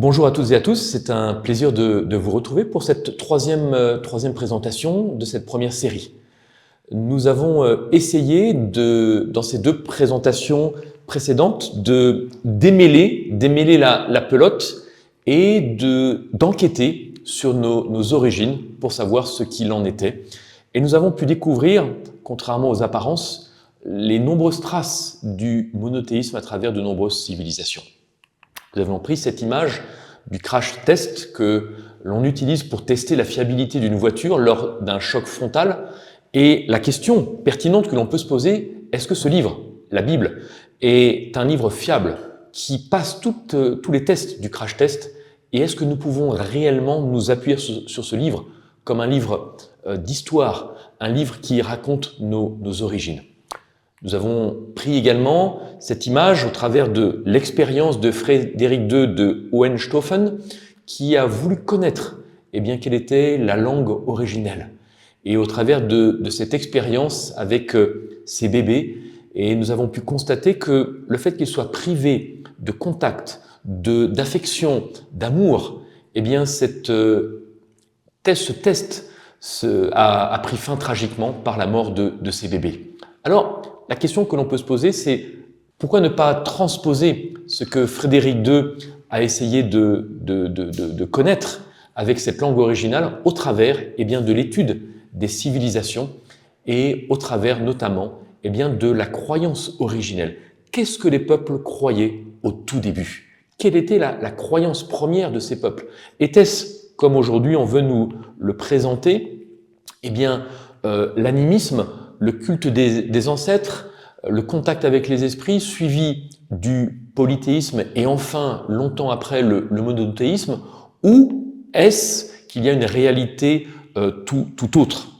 Bonjour à toutes et à tous, c'est un plaisir de vous retrouver pour cette troisième présentation de cette première série. Nous avons essayé, dans ces deux présentations précédentes, de démêler la pelote et d'enquêter sur nos origines pour savoir ce qu'il en était. Et nous avons pu découvrir, contrairement aux apparences, les nombreuses traces du monothéisme à travers de nombreuses civilisations. Nous avons pris cette image du crash test que l'on utilise pour tester la fiabilité d'une voiture lors d'un choc frontal. Et la question pertinente que l'on peut se poser, est-ce que ce livre, la Bible, est un livre fiable qui passe tous les tests du crash test? Et est-ce que nous pouvons réellement nous appuyer sur ce livre comme un livre d'histoire, un livre qui raconte nos origines? Nous avons pris également cette image au travers de l'expérience de Frédéric II de Hohenstaufen qui a voulu connaître quelle était la langue originelle. Et au travers de cette expérience avec ses bébés, et nous avons pu constater que le fait qu'ils soient privés de contact, d'affection, d'amour, ce test a pris fin tragiquement par la mort de ces bébés. Alors, la question que l'on peut se poser, c'est pourquoi ne pas transposer ce que Frédéric II a essayé de connaître avec cette langue originale au travers de l'étude des civilisations et au travers notamment de la croyance originelle. Qu'est-ce que les peuples croyaient au tout début? Quelle était la croyance première de ces peuples? Était-ce, comme aujourd'hui on veut nous le présenter, l'animisme, le culte des ancêtres, le contact avec les esprits, suivi du polythéisme et enfin, longtemps après, le monothéisme, ou est-ce qu'il y a une réalité tout autre?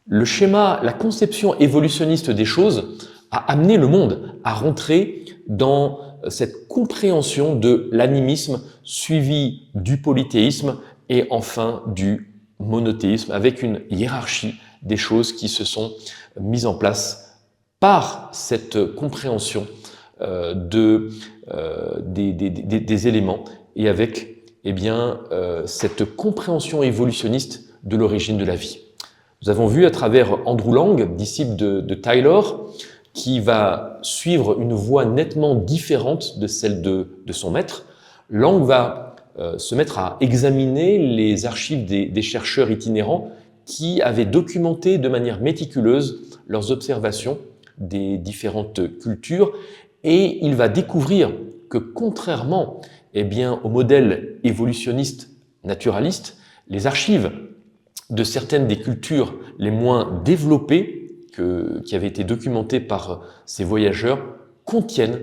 Le schéma, la conception évolutionniste des choses a amené le monde à rentrer dans cette compréhension de l'animisme suivi du polythéisme et enfin du monothéisme avec une hiérarchie des choses qui se sont mises en place par cette compréhension des éléments et avec cette compréhension évolutionniste de l'origine de la vie. Nous avons vu à travers Andrew Lang, disciple de Taylor, qui va suivre une voie nettement différente de celle de son maître. Lang va se mettre à examiner les archives des chercheurs itinérants qui avaient documenté de manière méticuleuse leurs observations des différentes cultures et il va découvrir que contrairement au modèle évolutionniste naturaliste, les archives de certaines des cultures les moins développées qui avaient été documentées par ces voyageurs contiennent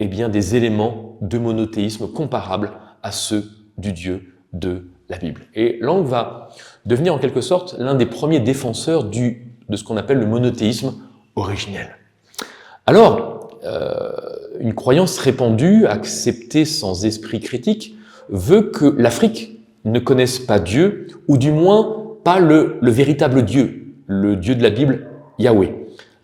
des éléments de monothéisme comparables à ceux du Dieu de la Bible. Et Lang va devenir en quelque sorte l'un des premiers défenseurs de ce qu'on appelle le monothéisme originel. Alors, une croyance répandue, acceptée sans esprit critique, veut que l'Afrique ne connaisse pas Dieu, ou du moins pas le véritable Dieu, le Dieu de la Bible, Yahweh,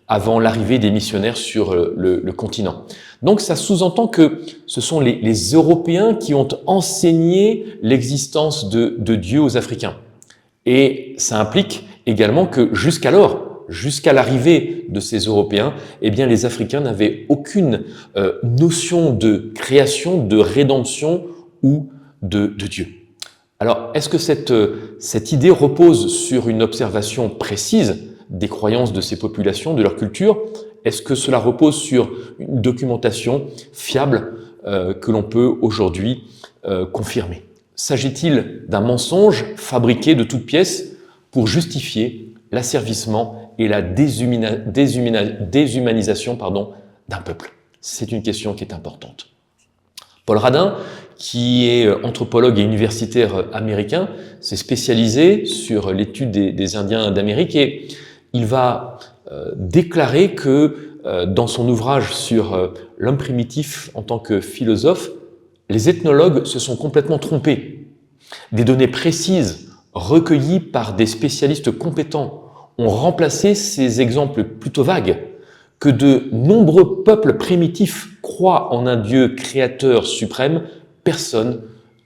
avant l'arrivée des missionnaires sur le continent. Donc ça sous-entend que ce sont les Européens qui ont enseigné l'existence de Dieu aux Africains. Et ça implique également que jusqu'à l'arrivée de ces Européens, les Africains n'avaient aucune notion de création, de rédemption ou de Dieu. Alors, est-ce que cette idée repose sur une observation précise des croyances de ces populations, de leur culture? Est-ce que cela repose sur une documentation fiable que l'on peut aujourd'hui confirmer? S'agit-il d'un mensonge fabriqué de toutes pièces pour justifier l'asservissement et la déshumanisation d'un peuple? C'est une question qui est importante. Paul Radin, qui est anthropologue et universitaire américain, s'est spécialisé sur l'étude des Indiens d'Amérique et il va déclarer que dans son ouvrage sur l'homme primitif en tant que philosophe, les ethnologues se sont complètement trompés. Des données précises recueillies par des spécialistes compétents ont remplacé ces exemples plutôt vagues que de nombreux peuples primitifs croient en un Dieu créateur suprême. Personne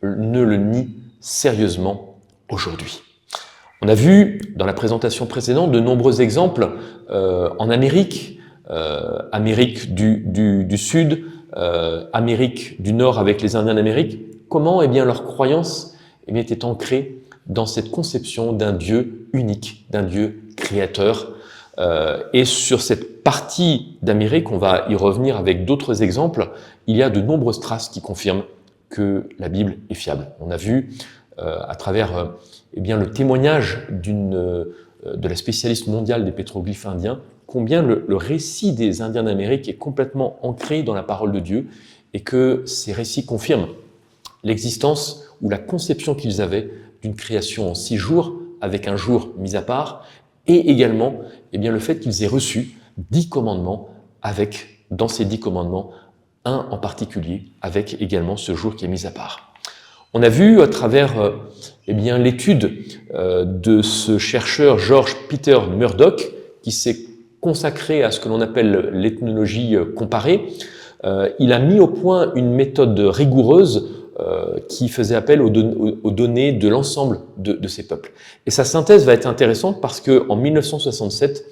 ne le nie sérieusement aujourd'hui. On a vu dans la présentation précédente de nombreux exemples en Amérique, Amérique du Sud, Amérique du Nord avec les Indiens d'Amérique, comment leur croyance était ancrée dans cette conception d'un Dieu unique, d'un Dieu créateur. Et sur cette partie d'Amérique, on va y revenir avec d'autres exemples, il y a de nombreuses traces qui confirment que la Bible est fiable. On a vu à travers le témoignage de la spécialiste mondiale des pétroglyphes indiens, combien le récit des Indiens d'Amérique est complètement ancré dans la parole de Dieu et que ces récits confirment l'existence ou la conception qu'ils avaient d'une création en 6 jours, avec un jour mis à part, et également le fait qu'ils aient reçu 10 commandements avec, dans ces 10 commandements, un en particulier, avec également ce jour qui est mis à part. On a vu à travers l'étude de ce chercheur George Peter Murdoch, qui s'est consacré à ce que l'on appelle l'ethnologie comparée, il a mis au point une méthode rigoureuse qui faisait appel aux données de l'ensemble de ces peuples. Et sa synthèse va être intéressante parce qu'en 1967,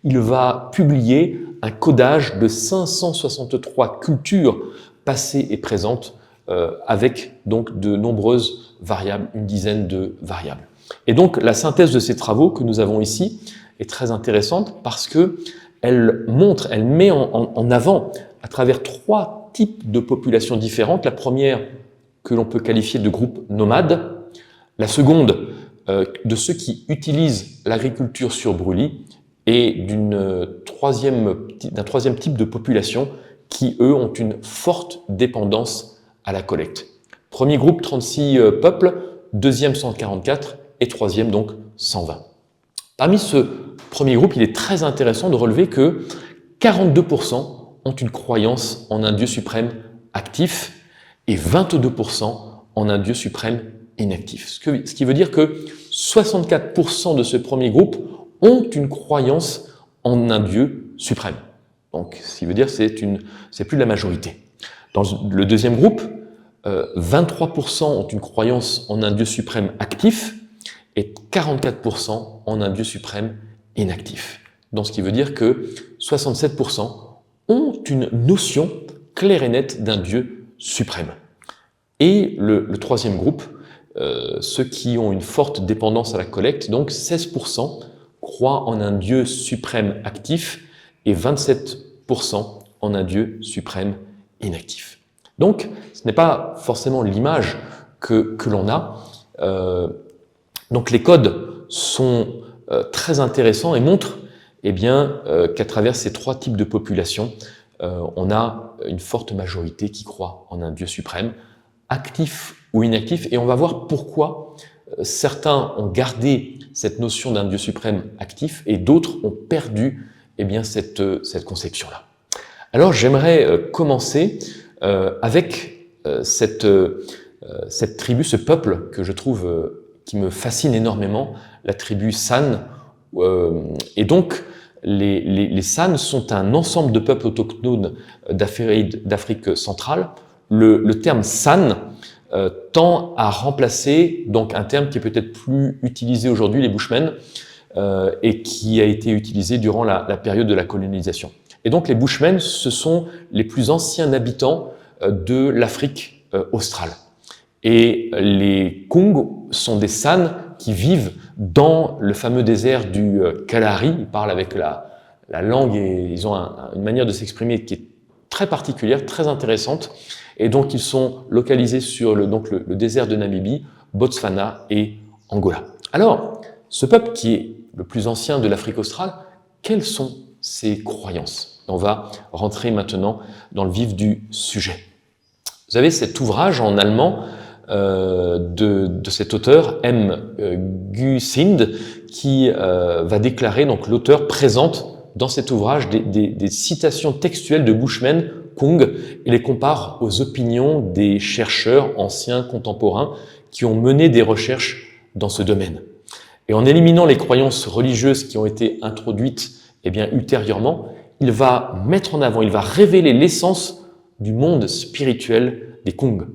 il va publier un codage de 563 cultures passées et présentes avec donc de nombreuses variables, une dizaine de variables. Et donc la synthèse de ces travaux que nous avons ici est très intéressante parce que elle met en avant à travers 3 types de populations différentes. La première que l'on peut qualifier de groupe nomade, la seconde de ceux qui utilisent l'agriculture sur brûlis et d'un troisième type de population qui, eux, ont une forte dépendance à la collecte. Premier groupe, 36 peuples, deuxième, 144 et troisième, donc 120. Parmi ce premier groupe, il est très intéressant de relever que 42% ont une croyance en un Dieu suprême actif et 22% en un Dieu suprême inactif. Ce qui veut dire que 64% de ce premier groupe ont une croyance en un Dieu suprême. Donc, ce qui veut dire que c'est plus de la majorité. Dans le deuxième groupe, 23% ont une croyance en un Dieu suprême actif et 44% en un Dieu suprême inactif. Donc, ce qui veut dire que 67% ont une notion claire et nette d'un Dieu suprême. Et le troisième groupe, ceux qui ont une forte dépendance à la collecte, donc 16% croient en un Dieu suprême actif et 27% en un Dieu suprême inactif. Donc, ce n'est pas forcément l'image que l'on a. Donc, les codes sont très intéressants et montrent qu'à travers ces 3 types de populations, on a une forte majorité qui croit en un Dieu suprême, actif ou inactif, et on va voir pourquoi certains ont gardé cette notion d'un Dieu suprême actif et d'autres ont perdu cette conception-là. Alors j'aimerais commencer avec cette tribu, ce peuple que je trouve qui me fascine énormément, la tribu San. Et donc les San sont un ensemble de peuples autochtones d'Afrique centrale. Le terme San tend à remplacer donc un terme qui est peut-être plus utilisé aujourd'hui, les Bushmen, et qui a été utilisé durant la période de la colonisation. Et donc les Bushmen, ce sont les plus anciens habitants de l'Afrique australe. Et les Kung sont des San qui vivent dans le fameux désert du Kalahari. Ils parlent avec la langue et ils ont une manière de s'exprimer qui est très particulière, très intéressante. Et donc ils sont localisés sur le désert de Namibie, Botswana et Angola. Alors, ce peuple qui est le plus ancien de l'Afrique australe, quelles sont ses croyances? On va rentrer maintenant dans le vif du sujet. Vous avez cet ouvrage en allemand de cet auteur, M. Gusind, qui va déclarer, donc l'auteur présente dans cet ouvrage des citations textuelles de Bushmen, Kung, et les compare aux opinions des chercheurs anciens contemporains qui ont mené des recherches dans ce domaine. Et en éliminant les croyances religieuses qui ont été introduites ultérieurement, il va mettre en avant, il va révéler l'essence du monde spirituel des Kung,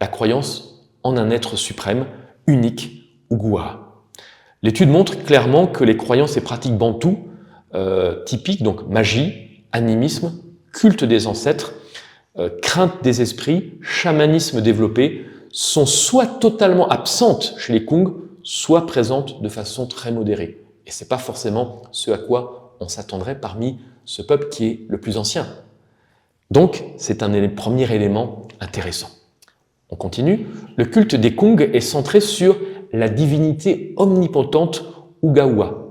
la croyance en un être suprême, unique, Uguwa. L'étude montre clairement que les croyances et pratiques bantoues, typiques, donc magie, animisme, culte des ancêtres, crainte des esprits, chamanisme développé, sont soit totalement absentes chez les Kung, soit présentes de façon très modérée. Et ce n'est pas forcément ce à quoi on s'attendrait parmi ce peuple qui est le plus ancien. Donc, c'est un premier élément intéressant. On continue. Le culte des Kung est centré sur la divinité omnipotente Ugawa.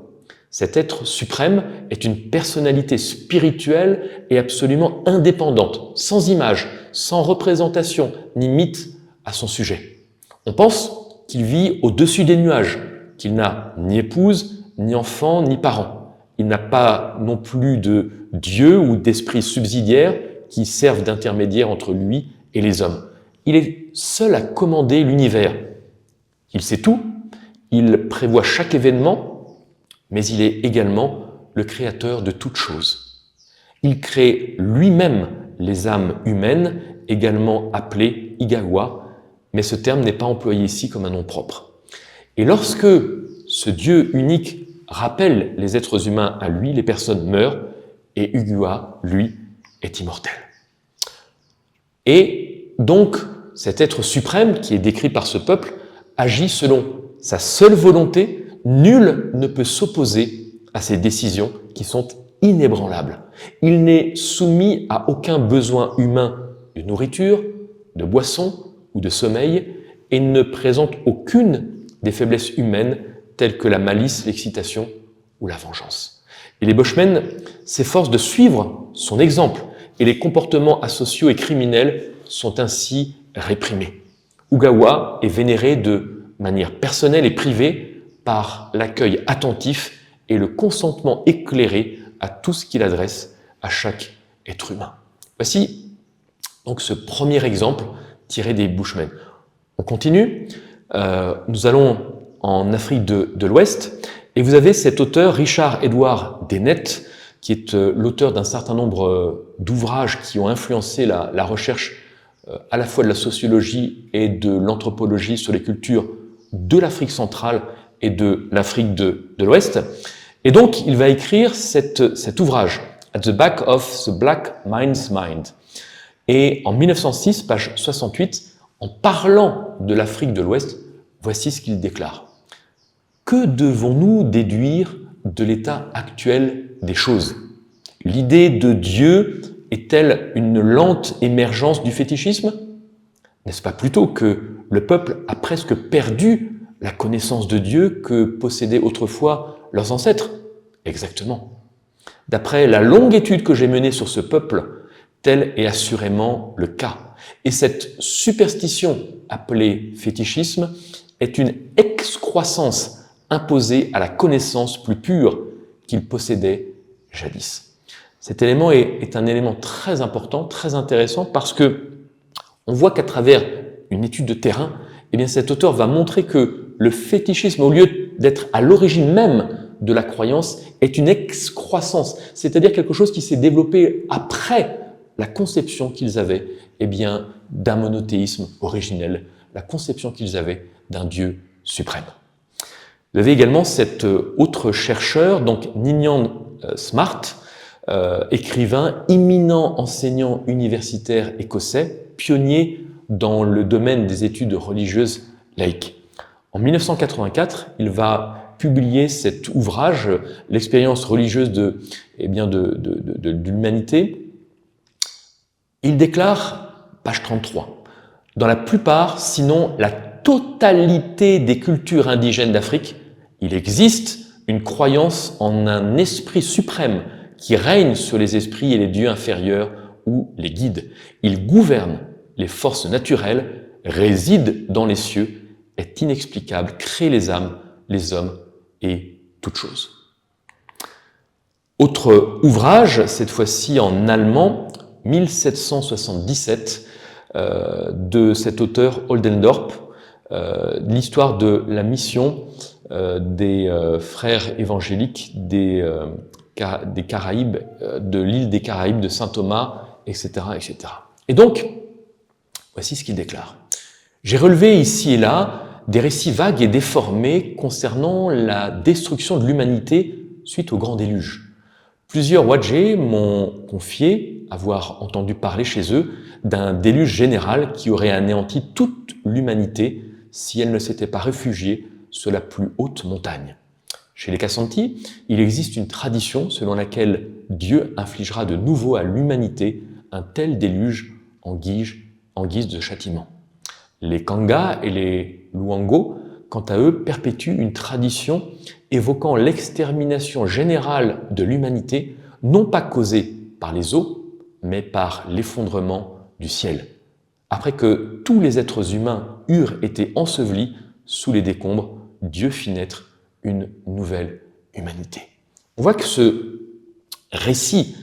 Cet être suprême est une personnalité spirituelle et absolument indépendante, sans image, sans représentation, ni mythe à son sujet. On pense qu'il vit au-dessus des nuages, qu'il n'a ni épouse, ni enfant, ni parents. Il n'a pas non plus de dieu ou d'esprit subsidiaire qui servent d'intermédiaire entre lui et les hommes. Il est seul à commander l'univers. Il sait tout, il prévoit chaque événement, mais il est également le créateur de toutes choses. Il crée lui-même les âmes humaines, également appelées Igawa, mais ce terme n'est pas employé ici comme un nom propre. Et lorsque ce Dieu unique rappelle les êtres humains à lui, les personnes meurent, et Uguwa, lui, est immortel. Et donc, cet être suprême qui est décrit par ce peuple agit selon sa seule volonté. Nul ne peut s'opposer à ses décisions qui sont inébranlables. Il n'est soumis à aucun besoin humain de nourriture, de boisson ou de sommeil et ne présente aucune des faiblesses humaines telles que la malice, l'excitation ou la vengeance. Et les Bushmen s'efforcent de suivre son exemple et les comportements asociaux et criminels sont ainsi réprimés. Ugawa est vénéré de manière personnelle et privée par l'accueil attentif et le consentement éclairé à tout ce qu'il adresse à chaque être humain. Voici donc ce premier exemple tiré des Bushmen. On continue, nous allons en Afrique de l'Ouest et vous avez cet auteur Richard Edward Dennett qui est l'auteur d'un certain nombre d'ouvrages qui ont influencé la recherche à la fois de la sociologie et de l'anthropologie sur les cultures de l'Afrique centrale et de l'Afrique de l'Ouest. Et donc, il va écrire cet ouvrage, At the Back of the Black Man's Mind. Et en 1906, page 68, en parlant de l'Afrique de l'Ouest, voici ce qu'il déclare. Que devons-nous déduire de l'état actuel des choses? L'idée de Dieu est-elle une lente émergence du fétichisme? N'est-ce pas plutôt que le peuple a presque perdu la connaissance de Dieu que possédaient autrefois leurs ancêtres? Exactement. D'après la longue étude que j'ai menée sur ce peuple, tel est assurément le cas. Et cette superstition appelée fétichisme est une excroissance imposée à la connaissance plus pure qu'ils possédaient jadis. Cet élément est un élément très important, très intéressant, parce que on voit qu'à travers une étude de terrain, eh bien cet auteur va montrer que le fétichisme, au lieu d'être à l'origine même de la croyance, est une excroissance, c'est-à-dire quelque chose qui s'est développé après la conception qu'ils avaient eh bien, d'un monothéisme originel, la conception qu'ils avaient d'un Dieu suprême. Vous avez également cet autre chercheur, donc Ninian Smart, écrivain, éminent enseignant universitaire écossais, pionnier dans le domaine des études religieuses laïques. En 1984, il va publier cet ouvrage, L'expérience religieuse de l'humanité. Il déclare, page 33, « Dans la plupart, sinon la totalité des cultures indigènes d'Afrique, il existe une croyance en un esprit suprême qui règne sur les esprits et les dieux inférieurs ou les guides. Il gouverne les forces naturelles, réside dans les cieux, est inexplicable, crée les âmes, les hommes et toutes choses. » Autre ouvrage, cette fois-ci en allemand, 1777, de cet auteur Oldendorp, l'histoire de la mission des frères évangéliques des Caraïbes, de l'île des Caraïbes, de Saint Thomas, etc., etc. Et donc, voici ce qu'il déclare. J'ai relevé ici et là des récits vagues et déformés concernant la destruction de l'humanité suite au grand déluge. Plusieurs Wadjé m'ont confié avoir entendu parler chez eux d'un déluge général qui aurait anéanti toute l'humanité si elle ne s'était pas réfugiée sur la plus haute montagne. Chez les Kassanti, il existe une tradition selon laquelle Dieu infligera de nouveau à l'humanité un tel déluge en guise de châtiment. Les Kanga et les Luango, quant à eux, perpétuent une tradition évoquant l'extermination générale de l'humanité, non pas causée par les eaux, mais par l'effondrement du ciel, après que tous les êtres humains eurent été ensevelis sous les décombres. Dieu fit naître une nouvelle humanité. On voit que ce récit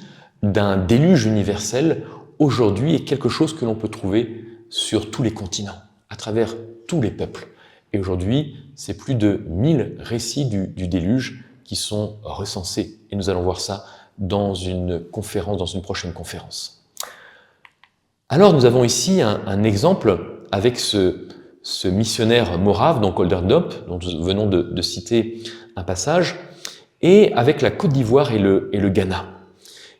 d'un déluge universel, aujourd'hui, est quelque chose que l'on peut trouver sur tous les continents, à travers tous les peuples. Et aujourd'hui, c'est plus de 1000 récits du déluge qui sont recensés. Et nous allons voir ça dans une prochaine conférence. Alors, nous avons ici un exemple avec ce missionnaire morave, donc Olderdorp, dont nous venons de citer un passage, et avec la Côte d'Ivoire et le Ghana.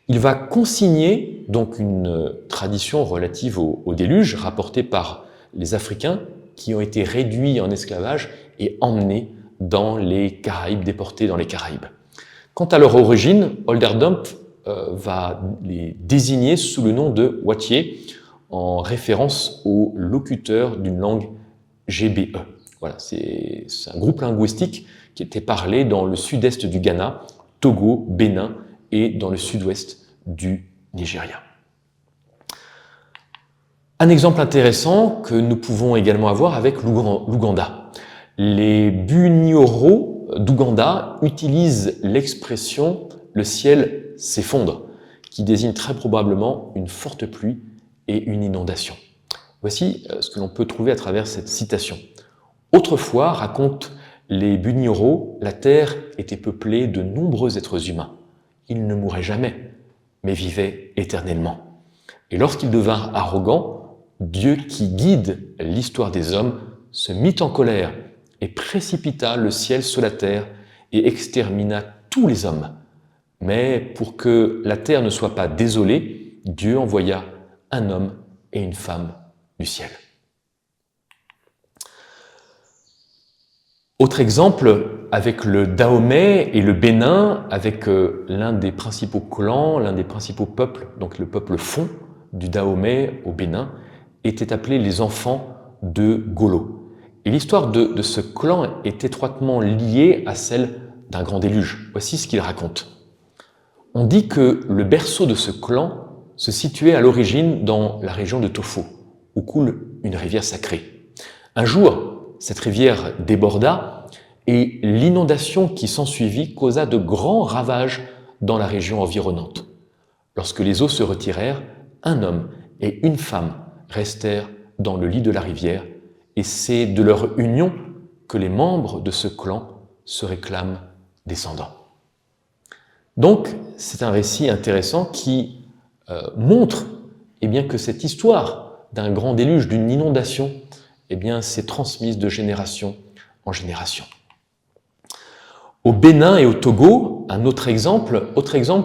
Il va consigner donc une tradition relative au déluge rapportée par les Africains qui ont été réduits en esclavage et emmenés dans les Caraïbes, déportés dans les Caraïbes. Quant à leur origine, Olderdorp va les désigner sous le nom de Watié, en référence aux locuteurs d'une langue GBE. Voilà, c'est un groupe linguistique qui était parlé dans le sud-est du Ghana, Togo, Bénin et dans le sud-ouest du Nigeria. Un exemple intéressant que nous pouvons également avoir avec l'Ouganda. Les Bunyoro d'Ouganda utilisent l'expression « le ciel s'effondre », qui désigne très probablement une forte pluie et une inondation. Voici ce que l'on peut trouver à travers cette citation. Autrefois, racontent les Bunyoro, la terre était peuplée de nombreux êtres humains. Ils ne mouraient jamais, mais vivaient éternellement. Et lorsqu'ils devinrent arrogants, Dieu qui guide l'histoire des hommes se mit en colère et précipita le ciel sur la terre et extermina tous les hommes. Mais pour que la terre ne soit pas désolée, Dieu envoya un homme et une femme du ciel. Autre exemple, avec le Dahomey et le Bénin, avec l'un des principaux clans, l'un des principaux peuples, donc le peuple Fon du Dahomey au Bénin, étaient appelés les enfants de Golo. Et l'histoire de ce clan est étroitement liée à celle d'un grand déluge. Voici ce qu'il raconte. On dit que le berceau de ce clan se situait à l'origine dans la région de Tofo, où coule une rivière sacrée. Un jour, cette rivière déborda et l'inondation qui s'ensuivit causa de grands ravages dans la région environnante. Lorsque les eaux se retirèrent, un homme et une femme restèrent dans le lit de la rivière et c'est de leur union que les membres de ce clan se réclament descendants. Donc, c'est un récit intéressant qui montre que cette histoire d'un grand déluge, d'une inondation, s'est transmise de génération en génération. Au Bénin et au Togo, un autre exemple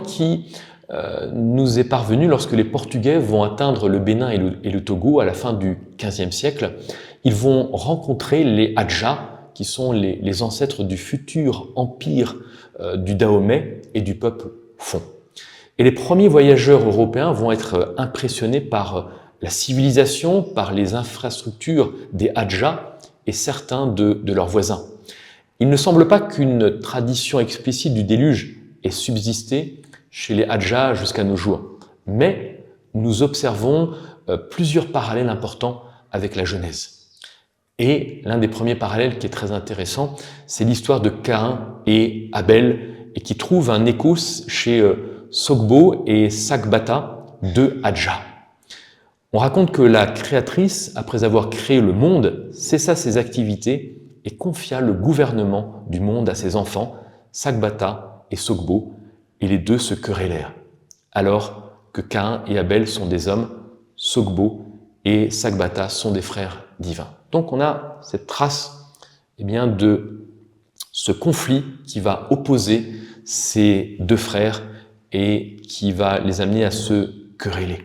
qui nous est parvenu lorsque les Portugais vont atteindre le Bénin et le Togo à la fin du XVe siècle. Ils vont rencontrer les Hadja, qui sont les ancêtres du futur empire du Dahomey et du peuple Fon. Et les premiers voyageurs européens vont être impressionnés par la civilisation, par les infrastructures des Hadja et certains de leurs voisins. Il ne semble pas qu'une tradition explicite du déluge ait subsisté chez les Hadja jusqu'à nos jours, mais nous observons plusieurs parallèles importants avec la Genèse. Et l'un des premiers parallèles qui est très intéressant, c'est l'histoire de Caïn et Abel, et qui trouve un écho chez Sogbo et Sagbata, deux Hadja. On raconte que la créatrice, après avoir créé le monde, cessa ses activités et confia le gouvernement du monde à ses enfants, Sagbata et Sogbo, et les deux se querellèrent. Alors que Caïn et Abel sont des hommes, Sogbo et Sagbata sont des frères divins. Donc on a cette trace de ce conflit qui va opposer ces deux frères et qui va les amener à se quereller.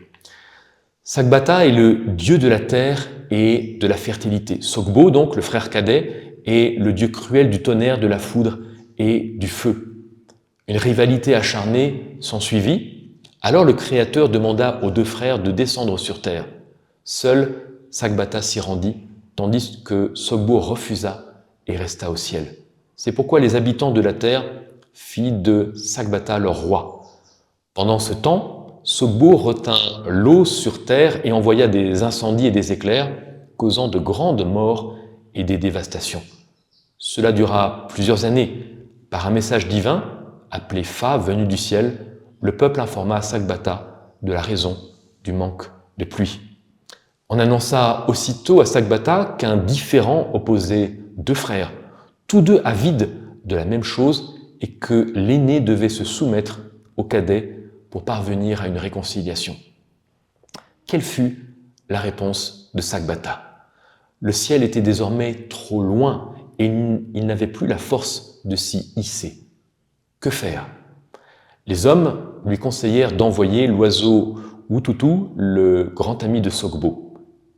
Sagbata est le dieu de la terre et de la fertilité. Sogbo, donc le frère cadet, est le dieu cruel du tonnerre, de la foudre et du feu. Une rivalité acharnée s'ensuivit. Alors le Créateur demanda aux deux frères de descendre sur terre. Seul Sagbata s'y rendit, tandis que Sogbo refusa et resta au ciel. C'est pourquoi les habitants de la terre firent de Sagbata leur roi. Pendant ce temps, Sogbo retint l'eau sur terre et envoya des incendies et des éclairs, causant de grandes morts et des dévastations. Cela dura plusieurs années. Par un message divin, appelé Fa, venu du ciel, le peuple informa Sagbata de la raison du manque de pluie. On annonça aussitôt à Sagbata qu'un différend opposait deux frères, tous deux avides de la même chose, et que l'aîné devait se soumettre au cadet pour parvenir à une réconciliation. Quelle fut la réponse de Sagbata? Le ciel était désormais trop loin et il n'avait plus la force de s'y hisser. Que faire? Les hommes lui conseillèrent d'envoyer l'oiseau Wututu, le grand ami de Sogbo.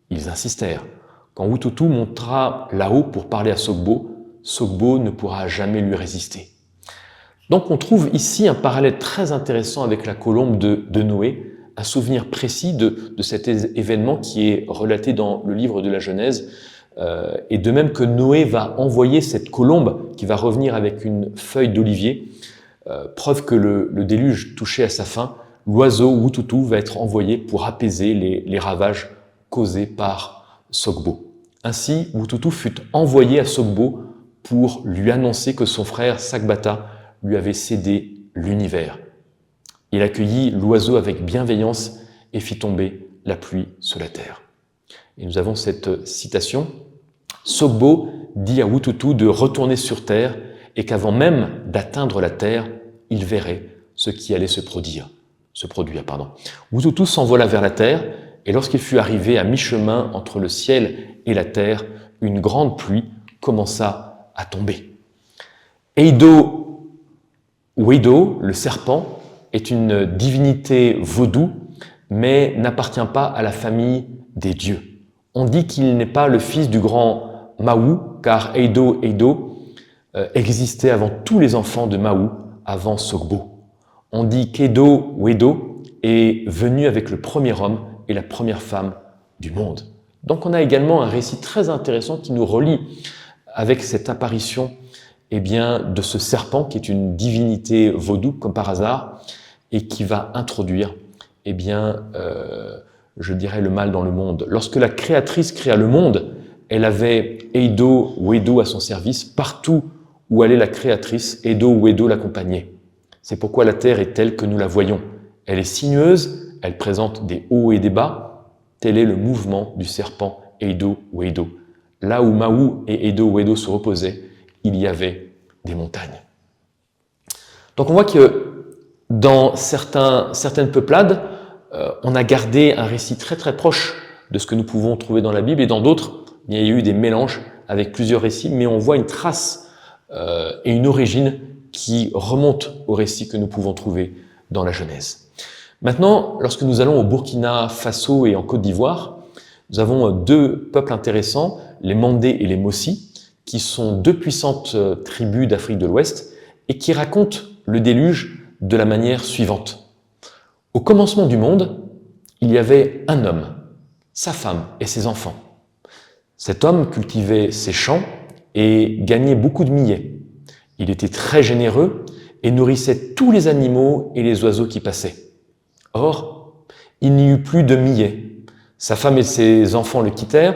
Ils insistèrent. Quand Wututu montera là-haut pour parler à Sogbo, Sogbo ne pourra jamais lui résister. Donc on trouve ici un parallèle très intéressant avec la colombe de Noé, un souvenir précis de cet événement qui est relaté dans le livre de la Genèse, et de même que Noé va envoyer cette colombe qui va revenir avec une feuille d'olivier, preuve que le déluge touchait à sa fin, l'oiseau Wututu va être envoyé pour apaiser les ravages causés par Sogbo. Ainsi, Wututu fut envoyé à Sogbo pour lui annoncer que son frère Sagbata lui avait cédé l'univers. Il accueillit l'oiseau avec bienveillance et fit tomber la pluie sur la terre. Et nous avons cette citation. Sogbo dit à Wututu de retourner sur terre et qu'avant même d'atteindre la terre, il verrait ce qui allait se produire. Wututu s'envola vers la terre et lorsqu'il fut arrivé à mi-chemin entre le ciel et la terre, une grande pluie commença à tomber. Eido Wedo, le serpent, est une divinité vaudou, mais n'appartient pas à la famille des dieux. On dit qu'il n'est pas le fils du grand Maou, car Eido existait avant tous les enfants de Maou, avant Sogbo. On dit qu'Eido Wedo est venu avec le premier homme et la première femme du monde. Donc on a également un récit très intéressant qui nous relie avec cette apparition de ce serpent qui est une divinité vaudou comme par hasard et qui va introduire le mal dans le monde. Lorsque la créatrice créa le monde, elle avait Eido Wedo à son service. Partout où allait la créatrice, Eido Wedo l'accompagnait. C'est pourquoi la terre est telle que nous la voyons. Elle est sinueuse, elle présente des hauts et des bas. Tel est le mouvement du serpent Eido Wedo. Là où Maou et Eido Wedo se reposaient, il y avait des montagnes. Donc on voit que dans certaines peuplades, on a gardé un récit très très proche de ce que nous pouvons trouver dans la Bible, et dans d'autres, il y a eu des mélanges avec plusieurs récits, mais on voit une trace et une origine qui remonte au récit que nous pouvons trouver dans la Genèse. Maintenant, lorsque nous allons au Burkina Faso et en Côte d'Ivoire, nous avons deux peuples intéressants, les Mandés et les Mossi, qui sont deux puissantes tribus d'Afrique de l'Ouest et qui racontent le déluge de la manière suivante. Au commencement du monde, il y avait un homme, sa femme et ses enfants. Cet homme cultivait ses champs et gagnait beaucoup de millets. Il était très généreux et nourrissait tous les animaux et les oiseaux qui passaient. Or, il n'y eut plus de millets. Sa femme et ses enfants le quittèrent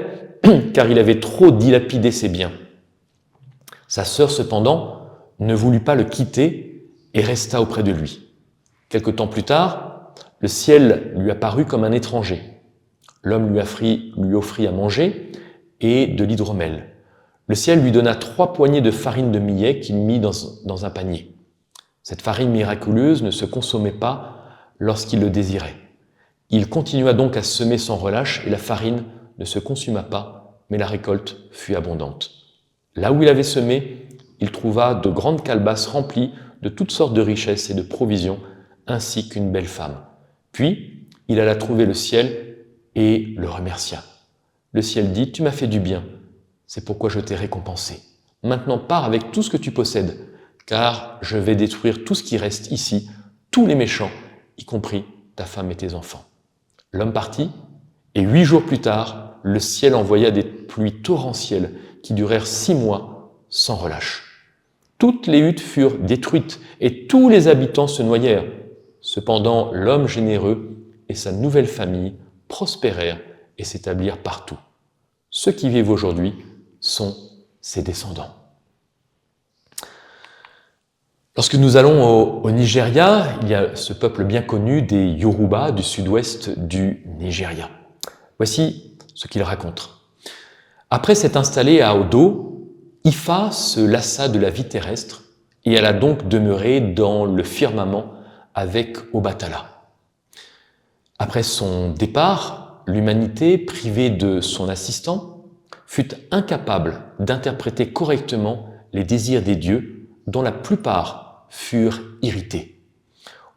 car il avait trop dilapidé ses biens. Sa sœur, cependant, ne voulut pas le quitter et resta auprès de lui. Quelque temps plus tard, le ciel lui apparut comme un étranger. L'homme lui offrit à manger et de l'hydromel. Le ciel lui donna 3 poignées de farine de millet qu'il mit dans un panier. Cette farine miraculeuse ne se consommait pas lorsqu'il le désirait. Il continua donc à semer sans relâche et la farine ne se consuma pas mais la récolte fut abondante. Là où il avait semé, il trouva de grandes calebasses remplies de toutes sortes de richesses et de provisions, ainsi qu'une belle femme. Puis, il alla trouver le ciel et le remercia. Le ciel dit, « Tu m'as fait du bien, c'est pourquoi je t'ai récompensé. Maintenant pars avec tout ce que tu possèdes, car je vais détruire tout ce qui reste ici, tous les méchants, y compris ta femme et tes enfants. » L'homme partit, et 8 jours plus tard, le ciel envoya des pluies torrentielles qui durèrent 6 mois sans relâche. Toutes les huttes furent détruites et tous les habitants se noyèrent. Cependant, l'homme généreux et sa nouvelle famille prospérèrent et s'établirent partout. Ceux qui vivent aujourd'hui sont ses descendants. Lorsque nous allons au Nigeria, il y a ce peuple bien connu des Yoruba du sud-ouest du Nigeria. Voici ce qu'ils racontent. Après s'être installé à Odo, Ifa se lassa de la vie terrestre et alla donc demeurer dans le firmament avec Obatala. Après son départ, l'humanité, privée de son assistant, fut incapable d'interpréter correctement les désirs des dieux, dont la plupart furent irrités.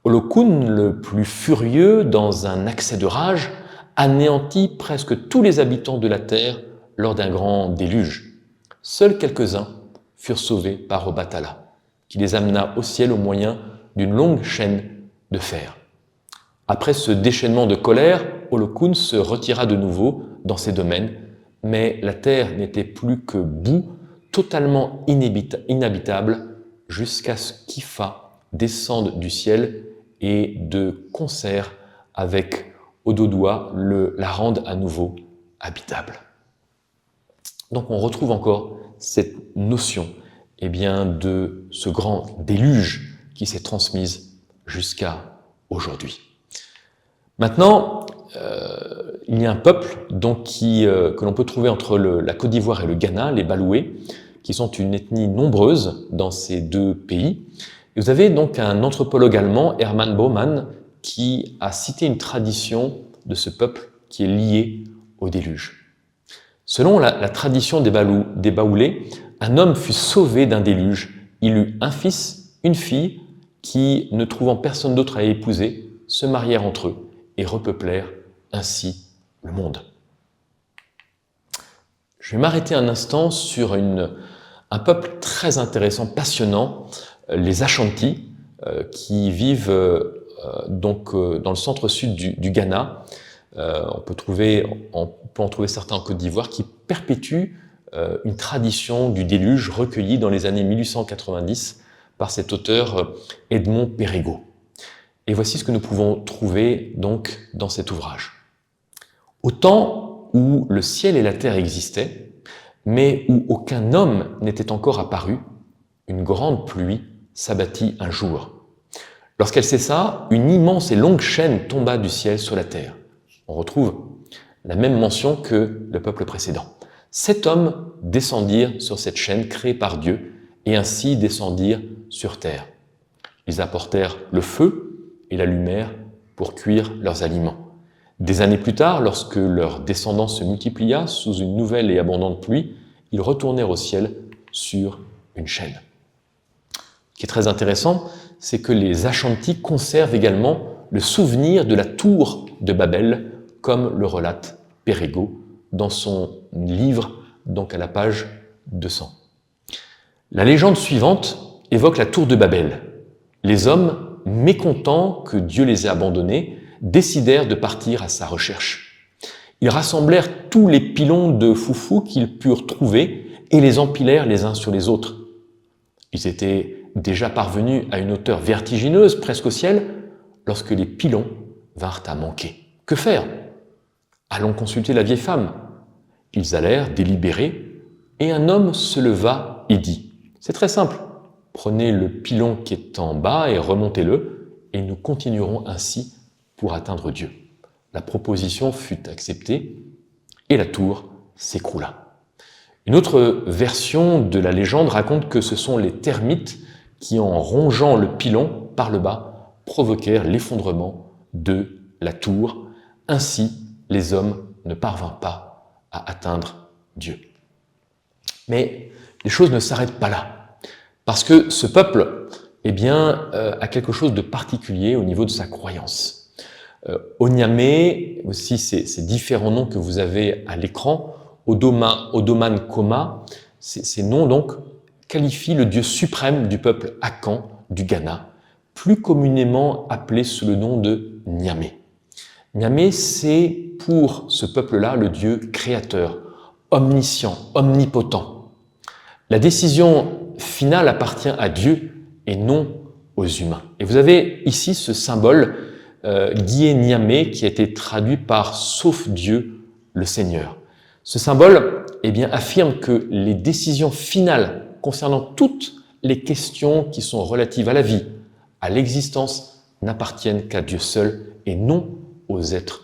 Olokun, le plus furieux, dans un accès de rage, anéantit presque tous les habitants de la terre lors d'un grand déluge. Seuls quelques-uns furent sauvés par Obatala, qui les amena au ciel au moyen d'une longue chaîne de fer. Après ce déchaînement de colère, Olokun se retira de nouveau dans ses domaines, mais la terre n'était plus que boue, totalement inhabitable, jusqu'à ce qu'Ifa descende du ciel et de concert avec Ododoua la rende à nouveau habitable. Donc on retrouve encore cette notion de ce grand déluge qui s'est transmise jusqu'à aujourd'hui. Maintenant, il y a un peuple que l'on peut trouver entre la Côte d'Ivoire et le Ghana, les Baloués, qui sont une ethnie nombreuse dans ces deux pays. Et vous avez donc un anthropologue allemand, Hermann Baumann, qui a cité une tradition de ce peuple qui est liée au déluge. Selon la tradition des Baoulés, un homme fut sauvé d'un déluge. Il eut un fils, une fille, qui, ne trouvant personne d'autre à épouser, se marièrent entre eux et repeuplèrent ainsi le monde. Je vais m'arrêter un instant sur un peuple très intéressant, passionnant, les Ashanti, qui vivent dans le centre-sud du Ghana. On peut en trouver certains en Côte d'Ivoire qui perpétuent une tradition du déluge recueillie dans les années 1890 par cet auteur Edmond Pérego. Et voici ce que nous pouvons trouver donc dans cet ouvrage. Au temps où le ciel et la terre existaient, mais où aucun homme n'était encore apparu, une grande pluie s'abattit un jour. Lorsqu'elle cessa, une immense et longue chaîne tomba du ciel sur la terre. On retrouve la même mention que le peuple précédent. 7 hommes descendirent sur cette chaîne créée par Dieu et ainsi descendirent sur terre. Ils apportèrent le feu et l'allumèrent pour cuire leurs aliments. Des années plus tard, lorsque leur descendance se multiplia sous une nouvelle et abondante pluie, ils retournèrent au ciel sur une chaîne. Ce qui est très intéressant, c'est que les Ashanti conservent également le souvenir de la tour de Babel, comme le relate Pérego dans son livre, donc à la page 200. La légende suivante évoque la tour de Babel. Les hommes, mécontents que Dieu les ait abandonnés, décidèrent de partir à sa recherche. Ils rassemblèrent tous les pilons de foufou qu'ils purent trouver et les empilèrent les uns sur les autres. Ils étaient déjà parvenus à une hauteur vertigineuse, presque au ciel, lorsque les pilons vinrent à manquer. Que faire ? Allons consulter la vieille femme. Ils allèrent délibérer, et un homme se leva et dit « C'est très simple, prenez le pilon qui est en bas et remontez-le, et nous continuerons ainsi pour atteindre Dieu. » La proposition fut acceptée, et la tour s'écroula. Une autre version de la légende raconte que ce sont les termites qui, en rongeant le pilon par le bas, provoquèrent l'effondrement de la tour. Ainsi, les hommes ne parvinrent pas à atteindre Dieu. Mais les choses ne s'arrêtent pas là, parce que ce peuple a quelque chose de particulier au niveau de sa croyance. Onyame, aussi ces différents noms que vous avez à l'écran, Odoman Koma, ces noms donc qualifient le Dieu suprême du peuple Akan du Ghana, plus communément appelé sous le nom de Nyame. Nyame, c'est pour ce peuple-là le Dieu créateur, omniscient, omnipotent. La décision finale appartient à Dieu et non aux humains. Et vous avez ici ce symbole Guié Nyame qui a été traduit par « sauf Dieu, le Seigneur ». Ce symbole affirme que les décisions finales concernant toutes les questions qui sont relatives à la vie, à l'existence, n'appartiennent qu'à Dieu seul et non aux êtres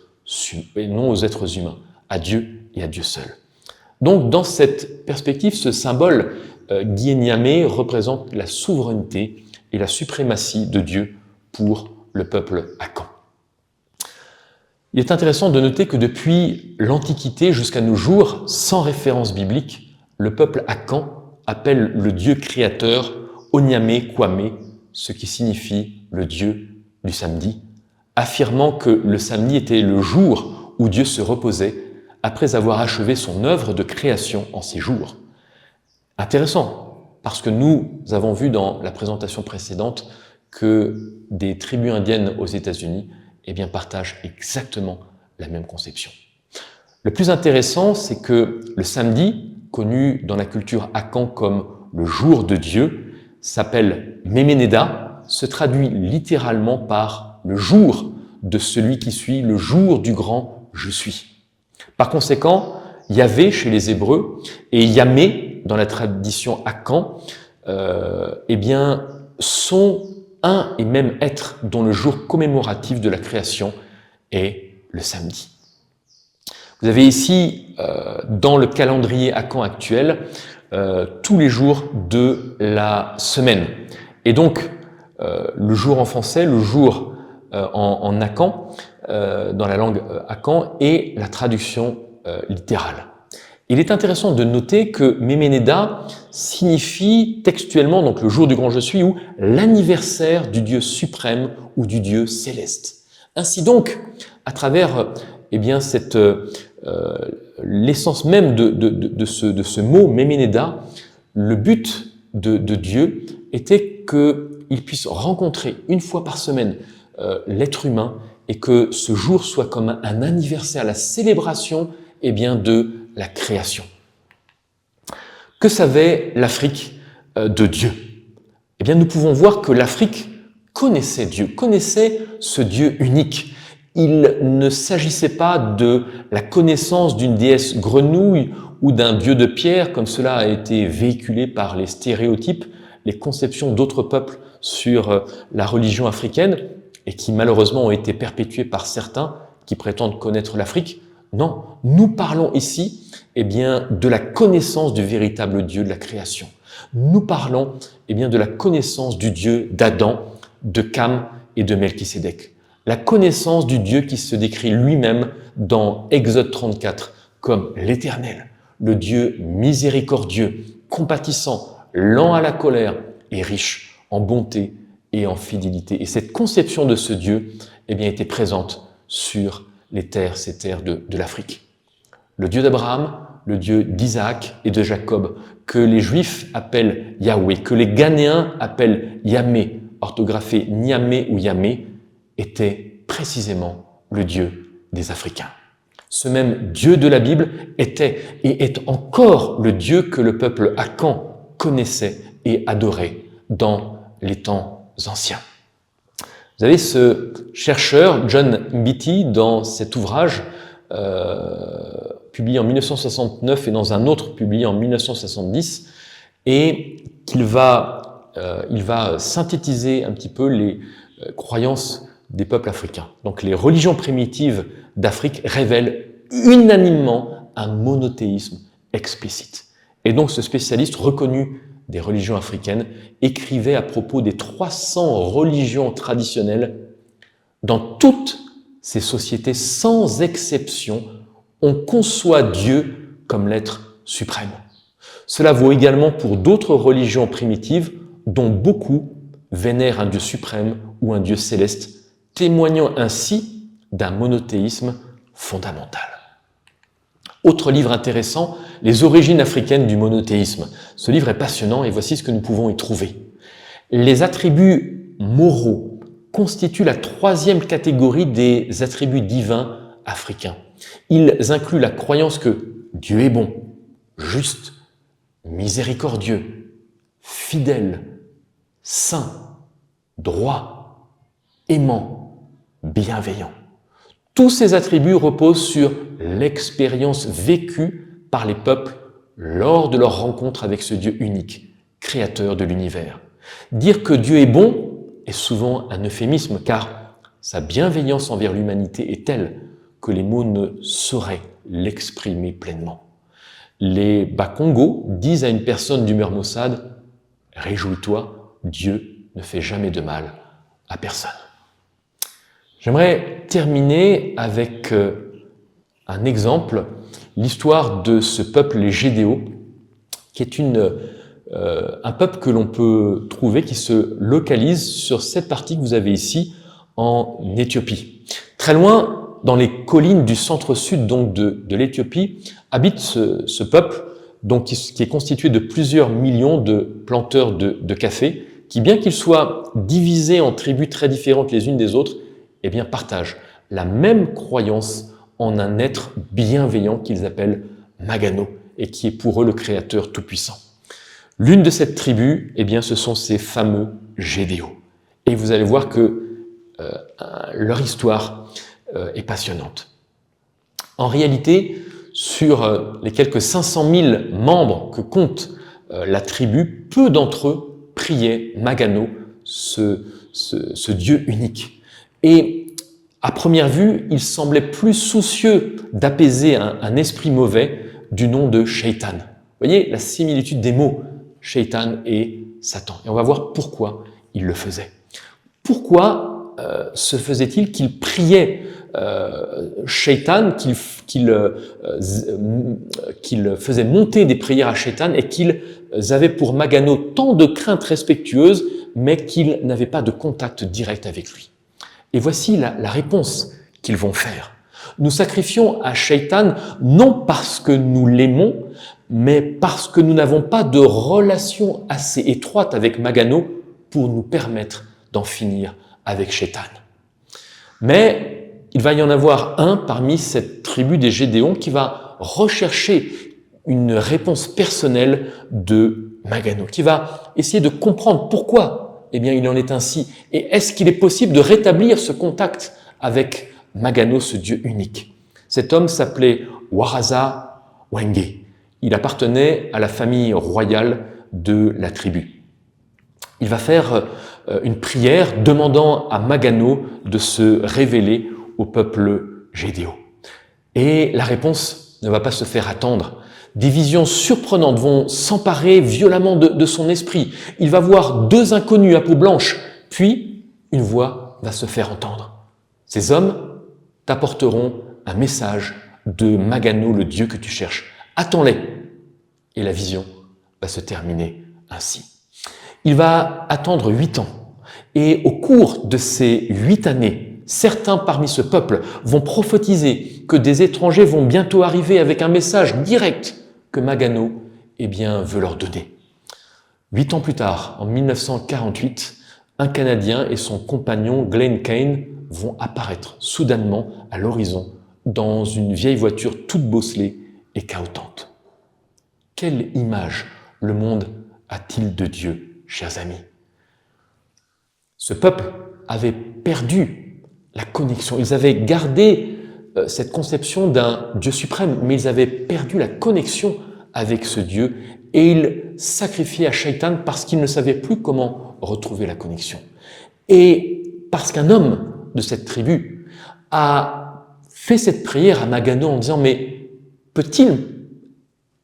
humains, à Dieu et à Dieu seul. Donc, dans cette perspective, ce symbole Guié Nyame représente la souveraineté et la suprématie de Dieu pour le peuple Akan. Il est intéressant de noter que depuis l'Antiquité jusqu'à nos jours, sans référence biblique, le peuple Akan appelle le Dieu créateur Onyame Kwame, ce qui signifie le Dieu du samedi, affirmant que le samedi était le jour où Dieu se reposait après avoir achevé son œuvre de création en 6 jours. Intéressant, parce que nous avons vu dans la présentation précédente que des tribus indiennes aux États-Unis partagent exactement la même conception. Le plus intéressant, c'est que le samedi, connu dans la culture Akan comme le jour de Dieu, s'appelle Memeneda, se traduit littéralement par le jour de celui qui suit, le jour du grand je suis. Par conséquent, Yahvé chez les Hébreux et Yamé dans la tradition Akan sont un et même être dont le jour commémoratif de la création est le samedi. Vous avez ici, dans le calendrier Akan actuel, tous les jours de la semaine. Et donc, le jour en français, le jour en Akan, dans la langue Akan, est la traduction littérale. Il est intéressant de noter que Memeneda signifie textuellement donc le jour du grand je suis ou l'anniversaire du Dieu suprême ou du Dieu céleste. Ainsi donc, à travers l'essence même de ce mot Memeneda, le but de Dieu était qu'il puisse rencontrer une fois par semaine l'être humain et que ce jour soit comme un anniversaire, la célébration de la création. Que savait l'Afrique de Dieu ? Nous pouvons voir que l'Afrique connaissait Dieu, connaissait ce Dieu unique. Il ne s'agissait pas de la connaissance d'une déesse grenouille ou d'un dieu de pierre, comme cela a été véhiculé par les stéréotypes, les conceptions d'autres peuples sur la religion africaine, et qui malheureusement ont été perpétuées par certains qui prétendent connaître l'Afrique. Non, nous parlons ici de la connaissance du véritable Dieu de la création. Nous parlons de la connaissance du Dieu d'Adam, de Cam et de Melchisédek. La connaissance du Dieu qui se décrit lui-même dans Exode 34 comme l'Éternel, le Dieu miséricordieux, compatissant, lent à la colère et riche en bonté et en fidélité. Et cette conception de ce Dieu était présente sur ces terres de l'Afrique. Le Dieu d'Abraham, le Dieu d'Isaac et de Jacob, que les Juifs appellent Yahweh, que les Ghanéens appellent Yamé, orthographé Nyame ou Yamé, était précisément le Dieu des Africains. Ce même Dieu de la Bible était et est encore le Dieu que le peuple Akan connaissait et adorait dans les temps anciens. Vous avez ce chercheur, John Mbiti, dans cet ouvrage publié en 1969 et dans un autre publié en 1970, et il va synthétiser un petit peu les croyances des peuples africains. Donc les religions primitives d'Afrique révèlent unanimement un monothéisme explicite. Et donc ce spécialiste reconnu des religions africaines écrivait à propos des 300 religions traditionnelles. Dans toutes ces sociétés, sans exception, on conçoit Dieu comme l'être suprême. Cela vaut également pour d'autres religions primitives dont beaucoup vénèrent un Dieu suprême ou un Dieu céleste, témoignant ainsi d'un monothéisme fondamental. Autre livre intéressant, Les origines africaines du monothéisme. Ce livre est passionnant et voici ce que nous pouvons y trouver. Les attributs moraux constituent la troisième catégorie des attributs divins africains. Ils incluent la croyance que Dieu est bon, juste, miséricordieux, fidèle, saint, droit, aimant, bienveillant. Tous ces attributs reposent sur l'expérience vécue par les peuples lors de leur rencontre avec ce Dieu unique, créateur de l'univers. Dire que Dieu est bon est souvent un euphémisme, car sa bienveillance envers l'humanité est telle que les mots ne sauraient l'exprimer pleinement. Les Bakongo disent à une personne d'humeur maussade « Réjouis-toi, Dieu ne fait jamais de mal à personne ». J'aimerais terminer avec un exemple, l'histoire de ce peuple, les Gédéos, qui est un peuple que l'on peut trouver, qui se localise sur cette partie que vous avez ici, en Éthiopie. Très loin, dans les collines du centre-sud donc de l'Éthiopie, habite ce peuple donc, qui est constitué de plusieurs millions de planteurs de café, qui, bien qu'ils soient divisés en tribus très différentes les unes des autres, eh bien, partagent la même croyance en un être bienveillant qu'ils appellent Magano et qui est pour eux le Créateur tout-puissant. L'une de cette tribu, eh bien, ce sont ces fameux Gédéos. Et vous allez voir que leur histoire est passionnante. En réalité, sur les quelques 500 000 membres que compte la tribu, peu d'entre eux priaient Magano, ce Dieu unique. Et à première vue, il semblait plus soucieux d'apaiser un esprit mauvais du nom de Shaitan. Vous voyez la similitude des mots Shaitan et Satan. Et on va voir pourquoi il le faisait. Pourquoi se faisait-il qu'il priait Shaitan, qu'il faisait monter des prières à Shaitan et qu'ils avaient pour Magano tant de craintes respectueuses, mais qu'ils n'avaient pas de contact direct avec lui. Et voici la réponse qu'ils vont faire. Nous sacrifions à Shaitan non parce que nous l'aimons, mais parce que nous n'avons pas de relation assez étroite avec Magano pour nous permettre d'en finir avec Shaitan. Mais il va y en avoir un parmi cette tribu des Gédéons qui va rechercher une réponse personnelle de Magano, qui va essayer de comprendre pourquoi eh bien, il en est ainsi. Et est-ce qu'il est possible de rétablir ce contact avec Magano, ce Dieu unique? Cet homme s'appelait Waraza Wenge. Il appartenait à la famille royale de la tribu. Il va faire une prière demandant à Magano de se révéler au peuple Gédéo. Et la réponse ne va pas se faire attendre. Des visions surprenantes vont s'emparer violemment de son esprit. Il va voir deux inconnus à peau blanche, puis une voix va se faire entendre. Ces hommes t'apporteront un message de Magano, le Dieu que tu cherches. Attends-les. Et la vision va se terminer ainsi. Il va attendre 8 ans. Et au cours de ces 8 années, certains parmi ce peuple vont prophétiser que des étrangers vont bientôt arriver avec un message direct que Magano eh bien, veut leur donner. 8 ans plus tard, en 1948, un Canadien et son compagnon Glenn Kane vont apparaître soudainement à l'horizon dans une vieille voiture toute bosselée et cahotante. Quelle image le monde a-t-il de Dieu, chers amis? Ce peuple avait perdu la connexion. Ils avaient gardé cette conception d'un Dieu suprême, mais ils avaient perdu la connexion avec ce Dieu et ils sacrifiaient à Shaitan parce qu'ils ne savaient plus comment retrouver la connexion. Et parce qu'un homme de cette tribu a fait cette prière à Magano en disant « Mais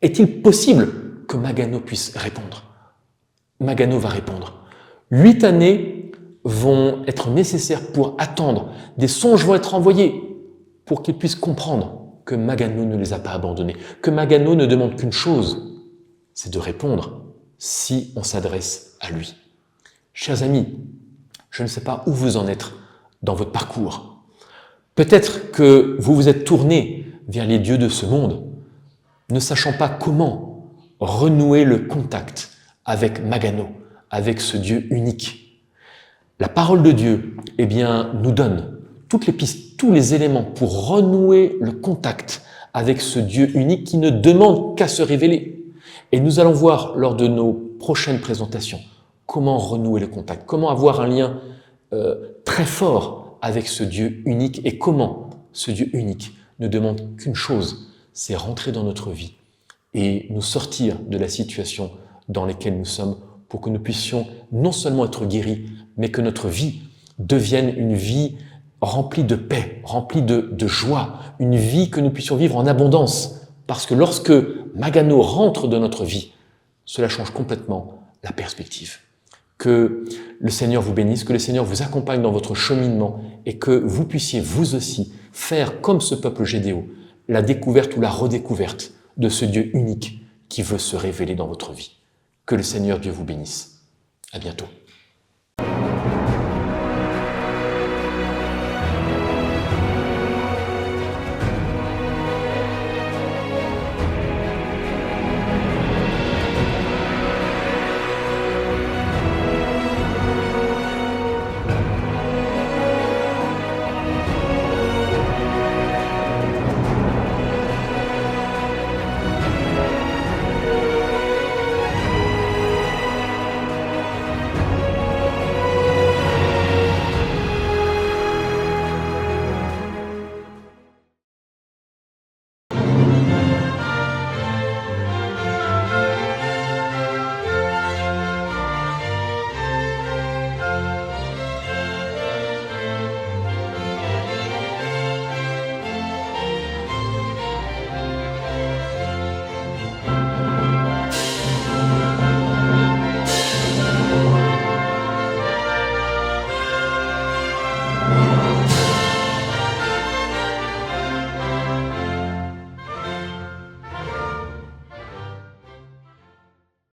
est-il possible que Magano puisse répondre ?» Magano va répondre. 8 années vont être nécessaires pour attendre. Des songes vont être envoyés pour qu'il puisse comprendre que Magano ne les a pas abandonnés, que Magano ne demande qu'une chose, c'est de répondre si on s'adresse à lui. Chers amis, je ne sais pas où vous en êtes dans votre parcours. Peut-être que vous vous êtes tourné vers les dieux de ce monde, ne sachant pas comment renouer le contact avec Magano, avec ce Dieu unique. La parole de Dieu, nous donne toutes les pistes, tous les éléments pour renouer le contact avec ce Dieu unique qui ne demande qu'à se révéler. Et nous allons voir lors de nos prochaines présentations comment renouer le contact, comment avoir un lien très fort avec ce Dieu unique et comment ce Dieu unique ne demande qu'une chose, c'est rentrer dans notre vie et nous sortir de la situation dans laquelle nous sommes pour que nous puissions non seulement être guéris, mais que notre vie devienne une vie remplie de paix, remplie de joie, une vie que nous puissions vivre en abondance. Parce que lorsque Magano rentre dans notre vie, cela change complètement la perspective. Que le Seigneur vous bénisse, que le Seigneur vous accompagne dans votre cheminement et que vous puissiez vous aussi faire comme ce peuple Gédéo, la découverte ou la redécouverte de ce Dieu unique qui veut se révéler dans votre vie. Que le Seigneur Dieu vous bénisse. À bientôt.